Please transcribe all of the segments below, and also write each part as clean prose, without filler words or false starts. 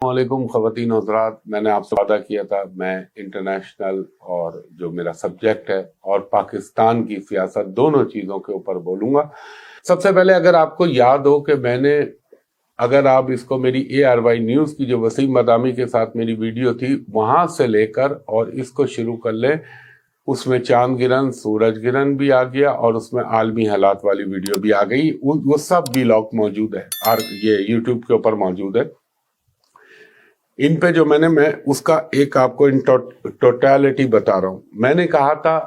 علیکم خواتین و حضرات، میں نے آپ سے وعدہ کیا تھا میں انٹرنیشنل اور جو میرا سبجیکٹ ہے اور پاکستان کی سیاست دونوں چیزوں کے اوپر بولوں گا۔ سب سے پہلے اگر آپ کو یاد ہو کہ میں نے، اگر آپ اس کو میری ARY نیوز کی جو وسیم مدامی کے ساتھ میری ویڈیو تھی وہاں سے لے کر اور اس کو شروع کر لیں، اس میں چاند گرہن سورج گرہن بھی آ گیا اور اس میں عالمی حالات والی ویڈیو بھی آ گئی، وہ سب ویلاگ موجود ہے اور یہ یوٹیوب کے اوپر موجود ہے۔ ان پہ جو میں اس کا ایک آپ کو ٹوٹیلٹی بتا رہا ہوں۔ میں نے کہا تھا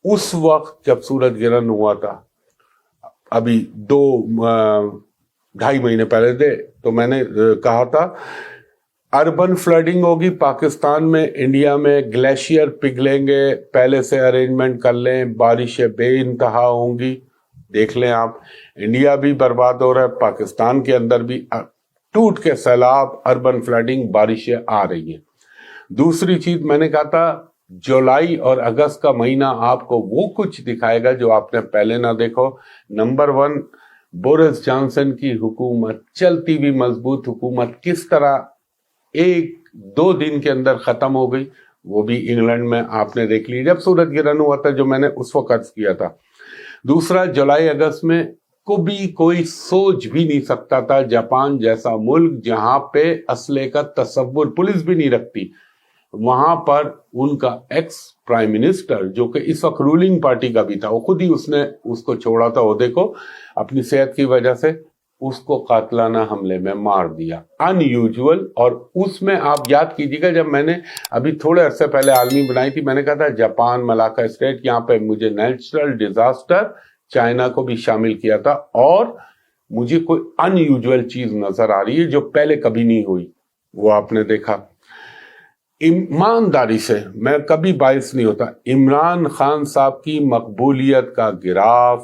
اس وقت جب سورج گرہن ہوا تھا، ابھی 2.5 مہینے پہلے تھے، تو میں نے کہا تھا اربن فلڈنگ ہوگی پاکستان میں، انڈیا میں گلیشیئر پگھلیں گے، پہلے سے ارینجمنٹ کر لیں، بارشیں بے انتہا ہوں گی۔ دیکھ لیں آپ، انڈیا بھی برباد ہو رہا ہے، پاکستان کے اندر بھی ٹوٹ کے سیلاب، اربن فلڈنگ، بارشیں آ رہی ہیں۔ دوسری چیز میں نے کہا تھا جولائی اور اگست کا مہینہ آپ کو وہ کچھ دکھائے گا جو آپ نے پہلے نہ دیکھو۔ نمبر 1، بورس جانسن کی حکومت، چلتی بھی مضبوط حکومت کس طرح 1-2 دن کے اندر ختم ہو گئی، وہ بھی انگلینڈ میں آپ نے دیکھ لی جب سورج گرہن ہوا تھا، جو میں نے اس وقت عرض کیا تھا۔ دوسرا، جولائی اگست میں کبھی کوئی سوچ بھی نہیں سکتا تھا جاپان جیسا ملک جہاں پہ اسلحے کا تصور پولیس بھی نہیں رکھتی، وہاں پر ان کا ایکس پرائم منسٹر جو کہ اس وقت رولنگ پارٹی کا بھی تھا، وہ خود ہی اس نے اس کو چھوڑا تھا عہدے کو اپنی صحت کی وجہ سے، اس کو قاتلانہ حملے میں مار دیا، ان یوزول۔ اور اس میں آپ یاد کیجیے گا جب میں نے ابھی تھوڑے عرصے پہلے عالمی بنائی تھی، میں نے کہا تھا جاپان، ملاکا اسٹیٹ، یہاں پہ مجھے نیچرل ڈیزاسٹر، چائنا کو بھی شامل کیا تھا، اور مجھے کوئی ان یوزول چیز نظر آ رہی ہے جو پہلے کبھی نہیں ہوئی، وہ آپ نے دیکھا۔ ایمانداری سے میں کبھی باعث نہیں ہوتا، عمران خان صاحب کی مقبولیت کا گراف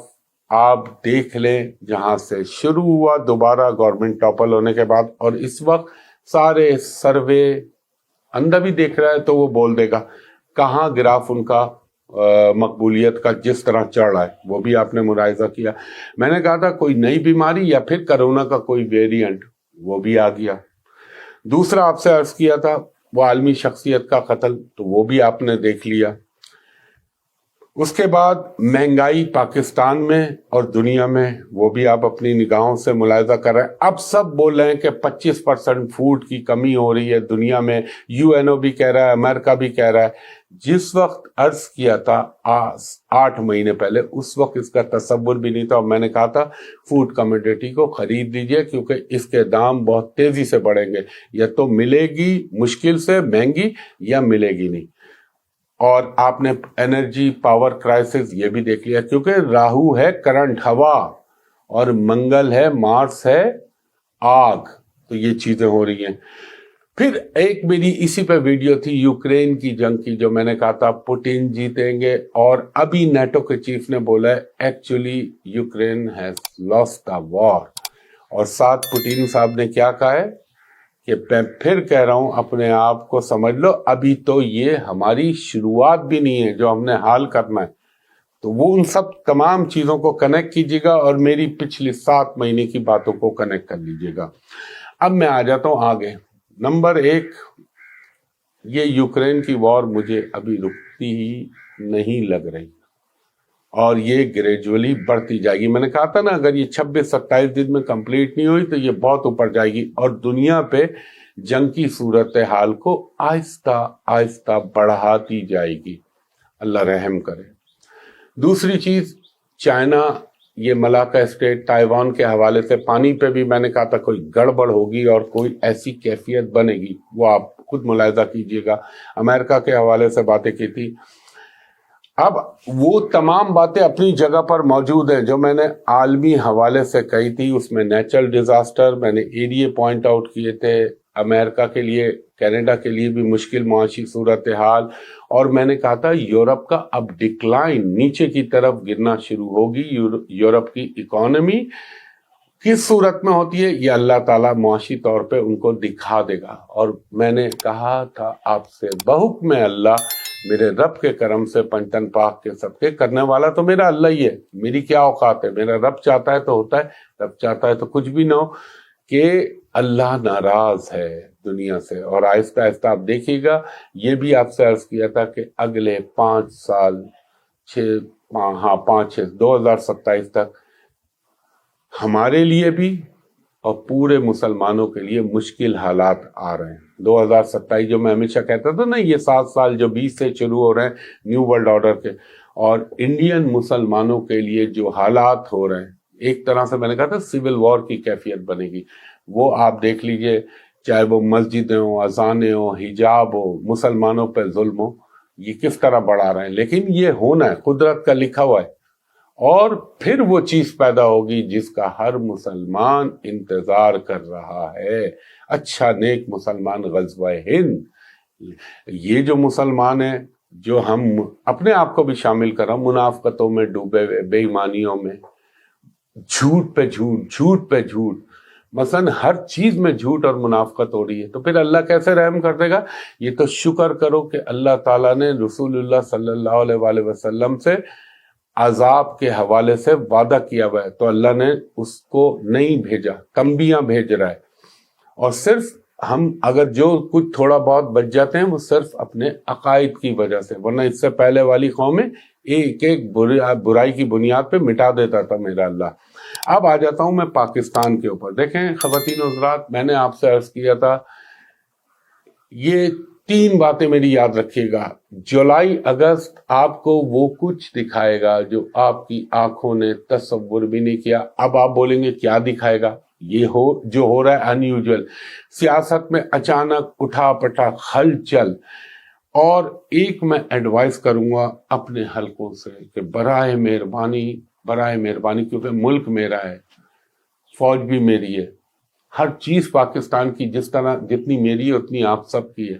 آپ دیکھ لیں، جہاں سے شروع ہوا دوبارہ گورنمنٹ ٹاپل ہونے کے بعد، اور اس وقت سارے سروے اندر بھی دیکھ رہا ہے تو وہ بول دے گا کہاں گراف ان کا مقبولیت کا جس طرح چڑھ رہا ہے، وہ بھی آپ نے ملاحظہ کیا۔ میں نے کہا تھا کوئی نئی بیماری یا پھر کرونا کا کوئی ویریئنٹ، وہ بھی آ گیا۔ دوسرا آپ سے عرض کیا تھا وہ عالمی شخصیت کا قتل، تو وہ بھی آپ نے دیکھ لیا۔ اس کے بعد مہنگائی پاکستان میں اور دنیا میں، وہ بھی آپ اپنی نگاہوں سے ملاحظہ کر رہے ہیں۔ اب سب بول رہے ہیں کہ 25% فوڈ کی کمی ہو رہی ہے دنیا میں، UNO بھی کہہ رہا ہے، امریکہ بھی کہہ رہا ہے۔ جس وقت عرض کیا تھا 8 مہینے پہلے، اس وقت اس کا تصور بھی نہیں تھا، اور میں نے کہا تھا فوڈ کموڈیٹی کو خرید لیجئے کیونکہ اس کے دام بہت تیزی سے بڑھیں گے، یا تو ملے گی مشکل سے مہنگی یا ملے گی نہیں۔ اور آپ نے انرجی پاور کرائسس یہ بھی دیکھ لیا، کیونکہ راہو ہے کرنٹ، ہوا، اور منگل ہے، مارس ہے آگ، تو یہ چیزیں ہو رہی ہیں۔ پھر ایک میری اسی پہ ویڈیو تھی یوکرین کی جنگ کی، جو میں نے کہا تھا پوٹین جیتیں گے، اور ابھی نیٹو کے چیف نے بولا ہے ایکچولی یوکرین ہیز لاسٹ دا وار، اور ساتھ پوٹین صاحب نے کیا کہا ہے کہ میں پھر کہہ رہا ہوں اپنے آپ کو سمجھ لو، ابھی تو یہ ہماری شروعات بھی نہیں ہے جو ہم نے حال کرنا ہے۔ تو وہ ان سب تمام چیزوں کو کنیکٹ کیجیے گا اور میری پچھلی 7 مہینے کی باتوں کو کنیکٹ کر لیجیے گا۔ اب میں آ جاتا ہوں آگے۔ نمبر 1، یہ یوکرین کی وار مجھے ابھی رکتی ہی نہیں لگ رہی، اور یہ گریجولی بڑھتی جائے گی۔ میں نے کہا تھا نا اگر یہ 26-27 دن میں کمپلیٹ نہیں ہوئی تو یہ بہت اوپر جائے گی، اور دنیا پہ جنگ کی صورتحال کو آہستہ آہستہ بڑھاتی جائے گی، اللہ رحم کرے۔ دوسری چیز، چائنا، یہ ملاکا اسٹیٹ، تائیوان کے حوالے سے پانی پہ بھی میں نے کہا تھا کوئی گڑبڑ ہوگی اور کوئی ایسی کیفیت بنے گی، وہ آپ خود ملاحظہ کیجئے گا۔ امریکہ کے حوالے سے باتیں کی تھی۔ اب وہ تمام باتیں اپنی جگہ پر موجود ہیں جو میں نے عالمی حوالے سے کہی تھی، اس میں نیچرل ڈیزاسٹر میں نے ایریا پوائنٹ آؤٹ کیے تھے، امریکہ کے لیے، کینیڈا کے لیے بھی مشکل معاشی صورتحال، اور میں نے کہا تھا یورپ کا اب ڈکلائن، نیچے کی طرف گرنا شروع ہوگی۔ یورپ کی اکانومی کس صورت میں ہوتی ہے یہ اللہ تعالیٰ معاشی طور پہ ان کو دکھا دے گا۔ اور میں نے کہا تھا آپ سے بحکم اللہ، میرے رب کے کرم سے، پنجتن پاک کے سب کے کرنے والا تو میرا اللہ ہی ہے، میری کیا اوقات ہے، میرا رب چاہتا ہے تو ہوتا ہے، رب چاہتا ہے تو کچھ بھی نہ ہو، کہ اللہ ناراض ہے، دنیا سے. اور آہستہ آہستہ آپ دیکھیے گا, یہ بھی آپ سے عرض کیا تھا کہ اگلے 5 سال 2027 تک ہمارے لیے بھی اور پورے مسلمانوں کے لیے مشکل حالات آ رہے ہیں. 2027 جو میں ہمیشہ کہتا تھا نا, یہ 7 سال جو 20 سے شروع ہو رہے ہیں نیو ورلڈ آرڈر کے, اور انڈین مسلمانوں کے لیے جو حالات ہو رہے ہیں, ایک طرح سے میں نے کہا تھا سول وار کی کیفیت بنے گی. وہ آپ دیکھ لیجئے, چاہے وہ مسجدیں ہوں, اذانیں ہوں, حجاب ہو, مسلمانوں پہ ظلم ہو, یہ کس طرح بڑھا رہے ہیں. لیکن یہ ہونا ہے, قدرت کا لکھا ہوا ہے. اور پھر وہ چیز پیدا ہوگی جس کا ہر مسلمان انتظار کر رہا ہے. اچھا نیک مسلمان غزوہ ہند. یہ جو مسلمان ہیں, جو ہم اپنے آپ کو بھی شامل کر رہا ہوں, منافقتوں میں ڈوبے ہوئے, بے ایمانیوں میں, جھوٹ پہ جھوٹ, جھوٹ پہ جھوٹ, مثلا ہر چیز میں جھوٹ اور منافقت ہو رہی ہے, تو پھر اللہ کیسے رحم کر دے گا؟ یہ تو شکر کرو کہ اللہ تعالیٰ نے رسول اللہ صلی اللہ علیہ وآلہ وسلم سے عذاب کے حوالے سے وعدہ کیا ہوا ہے, تو اللہ نے اس کو نہیں بھیجا, تنبیہاں بھیج رہا ہے. اور صرف ہم اگر جو کچھ تھوڑا بہت بچ جاتے ہیں وہ صرف اپنے عقائد کی وجہ سے, ورنہ اس سے پہلے والی قومیں ایک ایک برائی کی بنیاد پہ مٹا دیتا تھا میرا اللہ. اب آ جاتا ہوں میں پاکستان کے اوپر. دیکھیں خواتین و حضرات, میں نے آپ سے عرض کیا تھا, یہ 3 باتیں میری یاد رکھیے گا. جولائی اگست آپ کو وہ کچھ دکھائے گا جو آپ کی آنکھوں نے تصور بھی نہیں کیا. اب آپ بولیں گے کیا دکھائے گا؟ یہ جو ہو رہا ہے ان یوزول, سیاست میں اچانک اٹھا پٹا ہلچل. اور ایک میں ایڈوائز کروں گا اپنے حلقوں سے کہ براہ مہربانی کیونکہ ملک میرا ہے, فوج بھی میری ہے, ہر چیز پاکستان کی جس طرح جتنی میری ہے اتنی آپ سب کی ہے.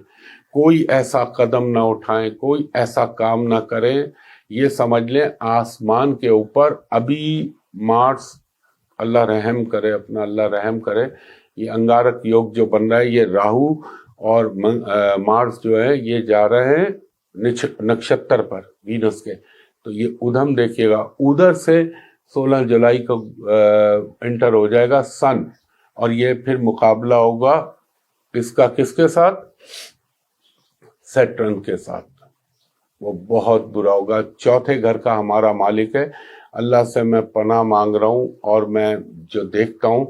کوئی ایسا قدم نہ اٹھائیں, کوئی ایسا کام نہ کریں. یہ سمجھ لیں آسمان کے اوپر ابھی مارس, اللہ رحم کرے, اپنا اللہ رحم کرے, یہ انگارک یوگ جو بن رہا ہے, یہ راہو اور مارس جو ہے یہ جا رہے ہیں نکشتر پر وینس کے. تو یہ ادھم دیکھیے گا, ادھر سے 16 جولائی کو انٹر ہو جائے گا سن, اور یہ پھر مقابلہ ہوگا اس کا کس کے ساتھ؟ سیٹرن کے ساتھ. وہ بہت برا ہوگا. چوتھے گھر کا ہمارا مالک ہے. اللہ سے میں پناہ مانگ رہا ہوں, اور میں جو دیکھتا ہوں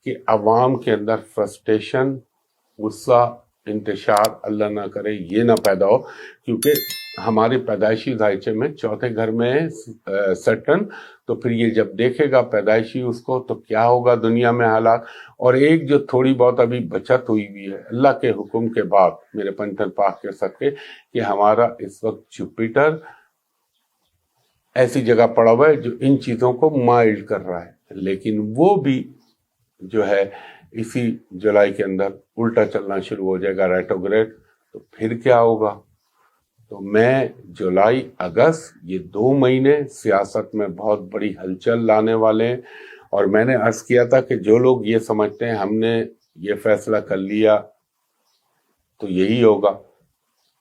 کہ عوام کے اندر فرسٹریشن, غصہ, انتشار, اللہ نہ کرے یہ نہ پیدا ہو, کیونکہ ہمارے پیدائشی ذائچے میں چوتھے گھر میں ہے سیٹرن. تو پھر یہ جب دیکھے گا پیدائشی اس کو, تو کیا ہوگا دنیا میں حالات. اور ایک جو تھوڑی بہت ابھی بچت ہوئی بھی ہے اللہ کے حکم کے بعد, میرے پنجتن پاک کے صدقے, کہ ہمارا اس وقت جوپیٹر ایسی جگہ پڑا ہوا ہے جو ان چیزوں کو مائلڈ کر رہا ہے, لیکن وہ بھی جو ہے اسی جولائی کے اندر الٹا چلنا شروع ہو جائے گا, ریٹروگریڈ. تو پھر کیا ہوگا؟ تو میں جولائی اگست یہ 2 مہینے سیاست میں بہت بڑی ہلچل لانے والے ہیں. اور میں نے عرض کیا تھا کہ جو لوگ یہ سمجھتے ہیں ہم نے یہ فیصلہ کر لیا تو یہی ہوگا,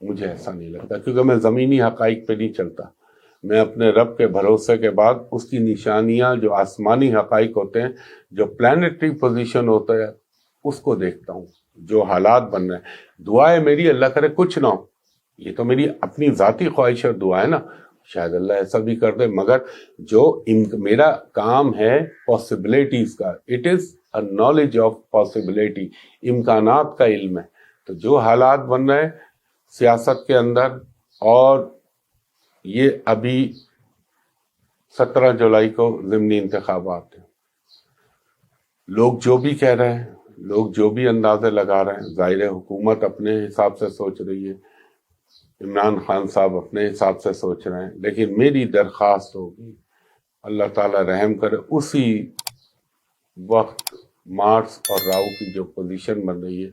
مجھے ایسا نہیں لگتا, کیونکہ میں زمینی حقائق پہ نہیں چلتا. میں اپنے رب کے بھروسے کے بعد اس کی نشانیاں جو آسمانی حقائق ہوتے ہیں, جو پلانیٹری پوزیشن ہوتا ہے, اس کو دیکھتا ہوں, جو حالات بن رہے ہیں. دعا ہے میری اللہ کرے کچھ نہ ہو, یہ تو میری اپنی ذاتی خواہش اور دعا ہے نا, شاید اللہ ایسا بھی کر دے. مگر جو میرا کام ہے پاسبلٹیز کا, it is a knowledge of possibility, امکانات کا علم ہے. تو جو حالات بن رہے ہیں سیاست کے اندر, اور یہ ابھی 17 جولائی کو ضمنی انتخابات ہیں, لوگ جو بھی کہہ رہے ہیں, لوگ جو بھی اندازے لگا رہے ہیں, ظاہر حکومت اپنے حساب سے سوچ رہی ہے, عمران خان صاحب اپنے حساب سے سوچ رہے ہیں. لیکن میری درخواست ہوگی اللہ تعالی رحم کرے, اسی وقت مارس اور راہو کی جو پوزیشن بن رہی ہے,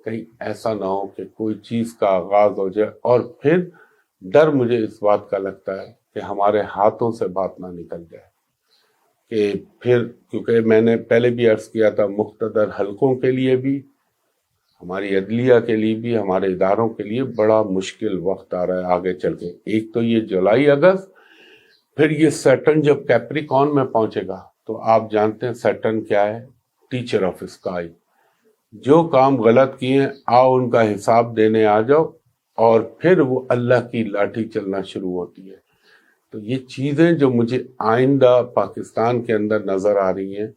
کہیں ایسا نہ ہو کہ کوئی چیز کا آغاز ہو جائے اور پھر ڈر مجھے اس بات کا لگتا ہے کہ ہمارے ہاتھوں سے بات نہ نکل جائے. کہ پھر کیونکہ میں نے پہلے بھی عرض کیا تھا, مقتدر حلقوں کے لیے بھی, ہماری عدلیہ کے لیے بھی, ہمارے اداروں کے لیے بڑا مشکل وقت آ رہا ہے آگے چل کے. ایک تو یہ جولائی اگست, پھر یہ سیٹرن جب کیپریکون میں پہنچے گا, تو آپ جانتے ہیں سیٹرن کیا ہے؟ Teacher of sky. جو کام غلط کیے ہیں آؤ ان کا حساب دینے آ جاؤ، اور پھر وہ اللہ کی لاٹھی چلنا شروع ہوتی ہے۔ تو یہ چیزیں جو مجھے آئندہ پاکستان کے اندر نظر آ رہی ہیں،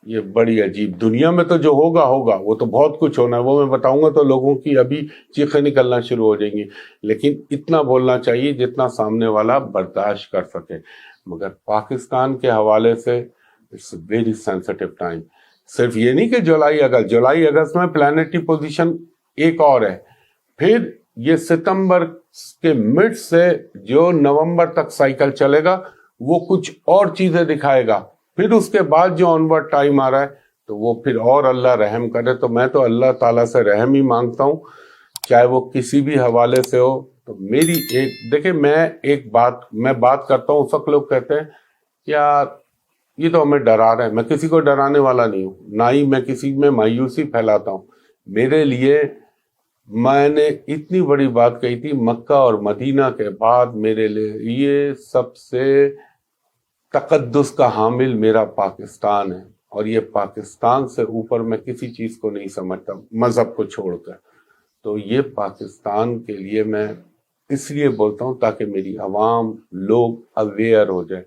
یہ بڑی عجیب، دنیا میں تو جو ہوگا ہوگا، وہ تو بہت کچھ ہونا ہے، وہ میں بتاؤں گا تو لوگوں کی ابھی چیخیں نکلنا شروع ہو جائیں گی، لیکن اتنا بولنا چاہیے جتنا سامنے والا برداشت کر سکے۔ مگر پاکستان کے حوالے سے اٹس ویری سینسٹیو ٹائم۔ صرف یہ نہیں کہ جولائی اگست میں پلانٹری پوزیشن ایک اور ہے، پھر یہ ستمبر کے مڈ سے جو نومبر تک سائیکل چلے گا وہ کچھ اور چیزیں دکھائے گا، پھر اس کے بعد جو آنورڈ ٹائم آ رہا ہے تو وہ پھر اور اللہ رحم کرے۔ تو میں تو اللہ تعالیٰ سے رحم ہی مانگتا ہوں، چاہے وہ کسی بھی حوالے سے ہو۔ تو میری دیکھیں میں بات کرتا ہوں، اس وقت لوگ کہتے ہیں یار یہ تو ہمیں ڈرا رہا ہے، میں کسی کو ڈرانے والا نہیں ہوں، نہ ہی میں کسی میں مایوسی پھیلاتا ہوں۔ میرے لیے، میں نے اتنی بڑی بات کہی تھی، مکہ اور مدینہ کے بعد میرے لیے یہ سب سے تقدس کا حامل میرا پاکستان ہے، اور یہ پاکستان سے اوپر میں کسی چیز کو نہیں سمجھتا، مذہب کو چھوڑ کر۔ تو یہ پاکستان کے لیے میں اس لیے بولتا ہوں تاکہ میری عوام، لوگ اویئر ہو جائے۔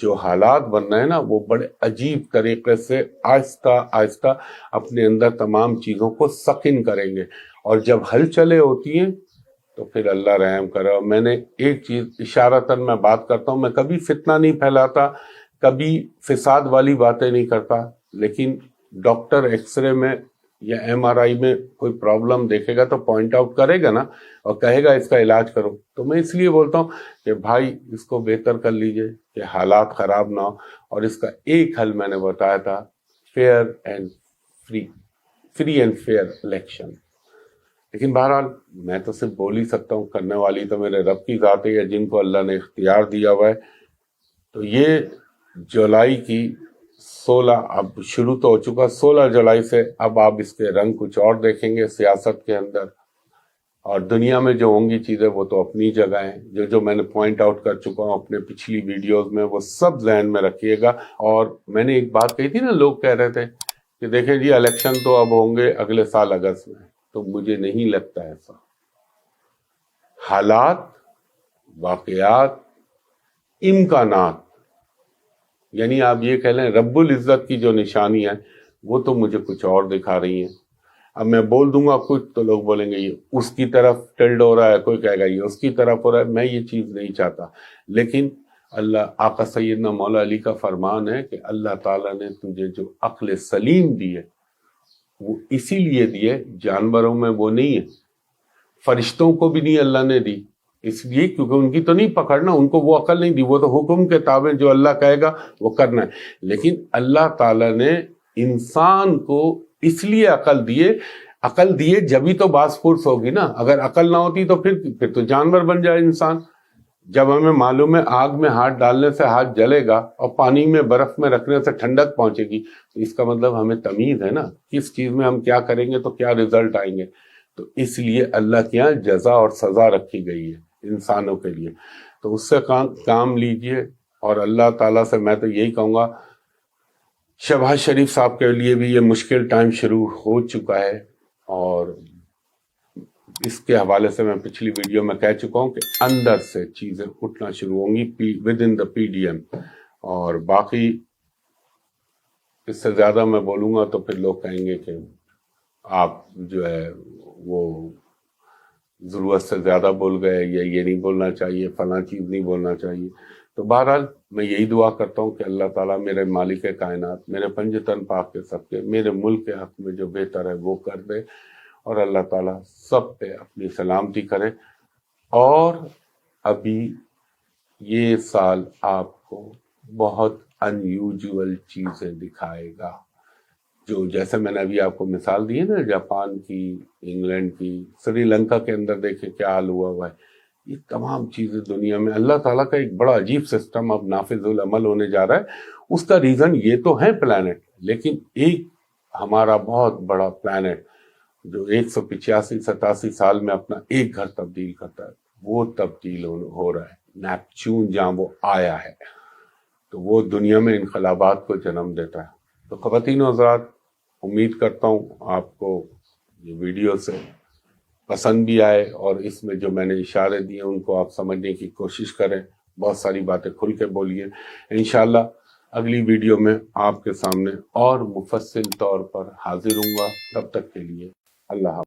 جو حالات بن رہے ہیں نا، وہ بڑے عجیب طریقے سے آہستہ آہستہ اپنے اندر تمام چیزوں کو سکن کریں گے، اور جب ہلچلیں ہوتی ہیں تو پھر اللہ رحم کرے۔ اور میں نے ایک چیز اشارتاً میں بات کرتا ہوں، میں کبھی فتنہ نہیں پھیلاتا، کبھی فساد والی باتیں نہیں کرتا، لیکن ڈاکٹر ایکس رے میں یا ایم آر آئی میں کوئی پرابلم دیکھے گا تو پوائنٹ آؤٹ کرے گا نا، اور کہے گا اس کا علاج کرو۔ تو میں اس لیے بولتا ہوں کہ بھائی اس کو بہتر کر لیجئے کہ حالات خراب نہ ہو، اور اس کا ایک حل میں نے بتایا تھا، فری اینڈ فیئر الیکشن۔ لیکن بہرحال میں تو صرف بول ہی سکتا ہوں، کرنے والی تو میرے رب کی ذات ہے، جن کو اللہ نے اختیار دیا ہوا ہے۔ تو یہ جولائی کی 16 اب شروع تو ہو چکا، 16 جولائی سے اب آپ اس کے رنگ کچھ اور دیکھیں گے سیاست کے اندر، اور دنیا میں جو ہوں گی چیزیں وہ تو اپنی جگہ ہیں، جو میں نے پوائنٹ آؤٹ کر چکا ہوں اپنے پچھلی ویڈیوز میں، وہ سب ذہن میں رکھیے گا۔ اور میں نے ایک بات کہی تھی نا، لوگ کہہ رہے تھے کہ دیکھیں جی الیکشن تو اب ہوں گے اگلے سال اگست میں، تو مجھے نہیں لگتا ایسا۔ حالات، واقعات، امکانات، یعنی آپ یہ کہہ لیں رب العزت کی جو نشانی ہے وہ تو مجھے کچھ اور دکھا رہی ہیں۔ اب میں بول دوں گا کچھ تو لوگ بولیں گے یہ اس کی طرف ٹلڈ ہو رہا ہے، کوئی کہے گا یہ اس کی طرف ہو رہا ہے، میں یہ چیز نہیں چاہتا۔ لیکن اللہ، آقا سیدنا مولا علی کا فرمان ہے کہ اللہ تعالیٰ نے تجھے جو عقل سلیم دی ہے وہ اسی لیے دی ہے، جانوروں میں وہ نہیں ہے، فرشتوں کو بھی نہیں اللہ نے دی، اس لیے کیونکہ ان کی تو نہیں پکڑنا، ان کو وہ عقل نہیں دی، وہ تو حکم کے تابع جو اللہ کہے گا وہ کرنا ہے۔ لیکن اللہ تعالیٰ نے انسان کو اس لیے عقل دیے جبھی تو باس پرس ہوگی نا، اگر عقل نہ ہوتی تو پھر تو جانور بن جائے انسان۔ جب ہمیں معلوم ہے آگ میں ہاتھ ڈالنے سے ہاتھ جلے گا اور پانی میں برف میں رکھنے سے ٹھنڈک پہنچے گی، تو اس کا مطلب ہمیں تمیز ہے نا، کس چیز میں ہم کیا کریں گے تو کیا رزلٹ آئیں گے۔ تو اس لیے اللہ کے یہاں جزا اور سزا رکھی گئی ہے انسانوں کے لیے، تو اس سے کام لیجئے۔ اور اللہ تعالیٰ سے میں تو یہی کہوں گا، شہباز شریف صاحب کے لیے بھی یہ مشکل ٹائم شروع ہو چکا ہے، اور اس کے حوالے سے میں پچھلی ویڈیو میں کہہ چکا ہوں کہ اندر سے چیزیں اٹھنا شروع ہوں گی within the P D M, اور باقی اس سے زیادہ میں بولوں گا تو پھر لوگ کہیں گے کہ آپ جو ہے وہ ضرورت سے زیادہ بول گئے، یا یہ نہیں بولنا چاہیے، فلاں چیز نہیں بولنا چاہیے۔ تو بہرحال میں یہی دعا کرتا ہوں کہ اللہ تعالیٰ میرے مالک کائنات، میرے پنجتن پاک کے صدقے میرے ملک کے حق میں جو بہتر ہے وہ کر دے، اور اللہ تعالیٰ سب پہ اپنی سلامتی کرے۔ اور ابھی یہ سال آپ کو بہت ان یوزول چیزیں دکھائے گا، جو جیسے میں نے ابھی آپ کو مثال دی ہے نا، جاپان کی، انگلینڈ کی، سری لنکا کے اندر دیکھیں کیا حال ہوا ہے۔ یہ تمام چیزیں دنیا میں اللہ تعالیٰ کا ایک بڑا عجیب سسٹم اب نافذ العمل ہونے جا رہا ہے۔ اس کا ریزن یہ تو ہے پلانٹ، لیکن ایک ہمارا بہت بڑا پلانٹ جو 185-87 سال میں اپنا ایک گھر تبدیل کرتا ہے، وہ تبدیل ہو رہا ہے۔ نیپچون جہاں وہ آیا ہے تو وہ دنیا میں انقلابات کو جنم دیتا ہے۔ تو خواتین و حضرات، امید کرتا ہوں آپ کو یہ ویڈیو سے پسند بھی آئے اور اس میں جو میں نے اشارے دیے ان کو آپ سمجھنے کی کوشش کریں، بہت ساری باتیں کھل کے بولیے۔ انشاءاللہ اگلی ویڈیو میں آپ کے سامنے اور مفصل طور پر حاضر ہوں گا، تب تک کے لیے اللہ حافظ۔